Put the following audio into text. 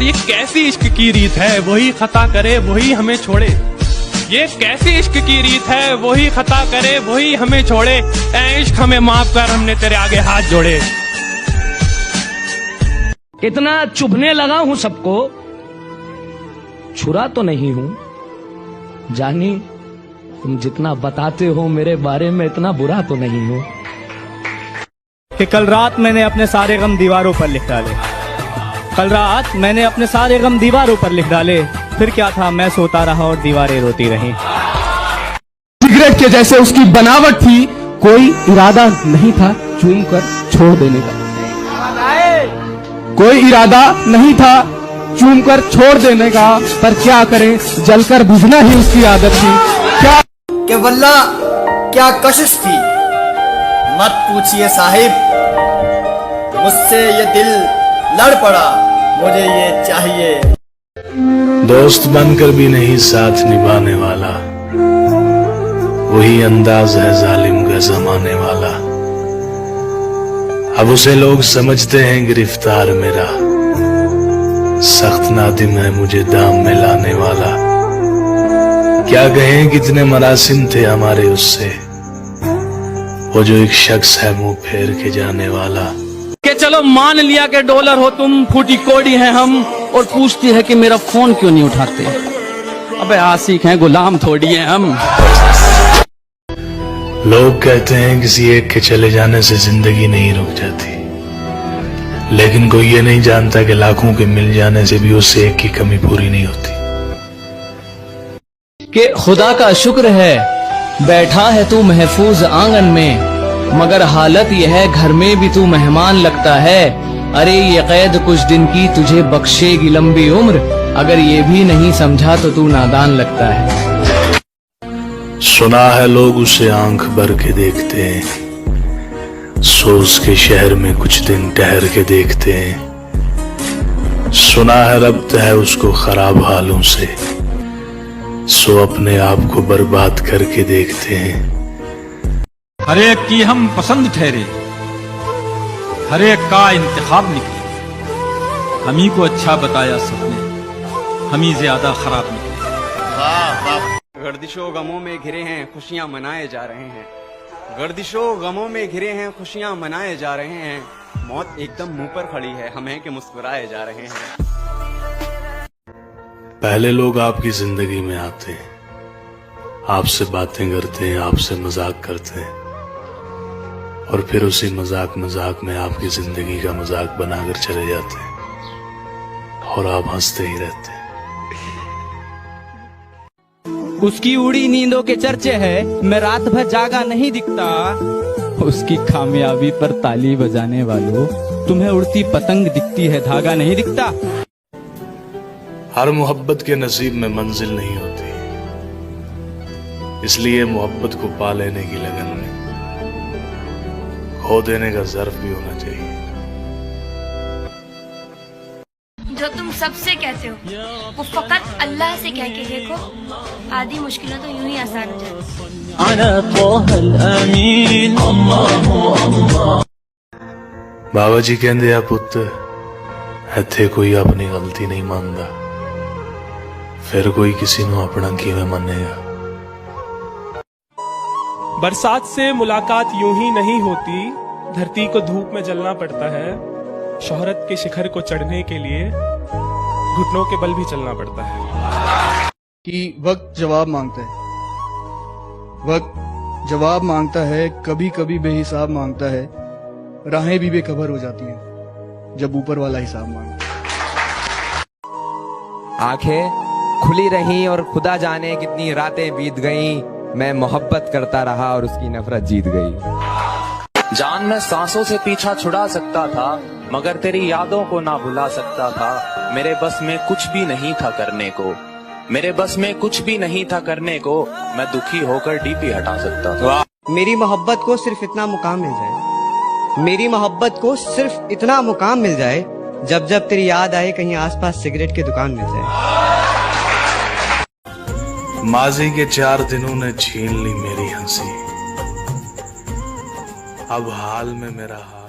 और ये कैसी इश्क की रीत है, वही खता करे वही हमें छोड़े। ये कैसी इश्क की रीत है, वही खता करे वही हमें छोड़े। ऐ इश्क हमें माफ कर, हमने तेरे आगे हाथ जोड़े। इतना चुभने लगा हूं सबको, छुरा तो नहीं हूं। जानी तुम जितना बताते हो मेरे बारे में, इतना बुरा तो नहीं हूं। कि कल रात मैंने अपने सारे गम दीवारों पर लिख डाले। कल रात मैंने अपने सारे गम दीवारों पर लिख डाले। फिर क्या था, मैं सोता रहा और दीवारें रोती रहीं। सिगरेट के जैसे उसकी बनावट थी, कोई इरादा नहीं था चूम कर छोड़ देने का। कोई इरादा नहीं था चूम कर छोड़ देने का, पर क्या करें, जलकर बुझना ही उसकी आदत थी। क्या कि वल्ला क्या कशिश थी, मत पूछिए साहिब, मुझसे ये दिल लड़ पड़ा, मुझे ये चाहिए। दोस्त बनकर भी नहीं साथ निभाने वाला, वही अंदाज है जालिम का जमाने वाला। अब उसे लोग समझते हैं गिरफ्तार मेरा, सख्त नादिम है मुझे दाम में लाने वाला। क्या कहें कितने मरासिम थे हमारे उससे, वो जो एक शख्स है मुंह फेर के जाने वाला। कि चलो मान लिया कि डॉलर हो तुम, फूटी कोड़ी हैं हम, और पूछती है कि मेरा फोन क्यों नहीं उठाते। अबे आशिक हैं, गुलाम थोड़ी हैं हम। लोग कहते हैं किसी एक के चले जाने से जिंदगी नहीं रुक जाती, लेकिन कोई ये नहीं जानता कि लाखों के मिल जाने से भी उससे एक की कमी पूरी नहीं होती। कि खुदा का शुक्र है बैठा है तू महफूज आंगन में, मगर हालत यह है घर में भी तू मेहमान लगता है। अरे ये कैद कुछ दिन की तुझे बख्शेगी लंबी उम्र, अगर ये भी नहीं समझा तो तू नादान लगता है। सुना है लोग उसे आंख भर के देखते हैं, सो उसके शहर में कुछ दिन ठहर के देखते हैं। सुना है रब्त है उसको खराब हालों से, सो अपने आप को बर्बाद करके देखते हैं। हर एक की हम पसंद ठहरे, हर एक का इंतखाब निकले। हम ही को अच्छा बताया सबने, हम ही ज्यादा खराब निकले। गर्दिशों गमों में घिरे हैं, खुशियां मनाए जा रहे हैं। गर्दिशों गमों में घिरे हैं, खुशियां मनाए जा रहे हैं। मौत एकदम मुंह पर खड़ी है, हम हैं कि मुस्कुराए जा रहे हैं। पहले लोग आपकी जिंदगी में आते हैं, आपसे बातें करते हैं, आपसे मजाक करते हैं, और फिर उसी मजाक में आपकी जिंदगी का मजाक बनाकर चले जाते हैं, और आप हंसते ही रहते हैं। उसकी उड़ी नींदों के चर्चे है, मैं रात भर जागा नहीं दिखता। उसकी खामियाबी पर ताली बजाने वालों, तुम्हें उड़ती पतंग दिखती है, धागा नहीं दिखता। हर मोहब्बत के नसीब में मंजिल नहीं होती, इसलिए मोहब्बत को पा लेने की लगन में खो देने का ज़र्फ भी होना चाहिए। जो तुम सबसे कहते हो वो फकत अल्लाह से कह के देखो, आधी मुश्किलें तो यूं ही आसान हो जाती। बाबा जी कहते आ पुत्र, इत्थे कोई अपनी गलती नहीं मानता, फिर कोई किसी को अपना किवें मानेगा। बरसात से मुलाकात यूं ही नहीं होती, धरती को धूप में जलना पड़ता है। शोहरत के शिखर को चढ़ने के लिए घुटनों के बल भी चलना पड़ता है। कि वक्त जवाब मांगता है, वक्त जवाब मांगता है, कभी कभी बेहिसाब मांगता है। राहें भी बेखबर हो जाती हैं जब ऊपर वाला हिसाब मांगता है। आंखें खुली रहीं और खुदा जाने कितनी रातें बीत गईं, मैं मोहब्बत करता रहा और उसकी नफरत जीत गई। जान मैं सांसों से पीछा छुड़ा सकता था, मगर तेरी यादों को ना भुला सकता था। मेरे बस में कुछ भी नहीं था करने को, मेरे बस में कुछ भी नहीं था करने को, मैं दुखी होकर डीपी हटा सकता था। मेरी मोहब्बत को सिर्फ इतना मुकाम मिल जाए, मेरी मोहब्बत को सिर्फ इतना मुकाम मिल जाए, जब जब तेरी याद आए कहीं आसपास सिगरेट की दुकान मिल जाए। माजी के 4 दिनों ने छीन ली मेरी हंसी, अब हाल में मेरा हाल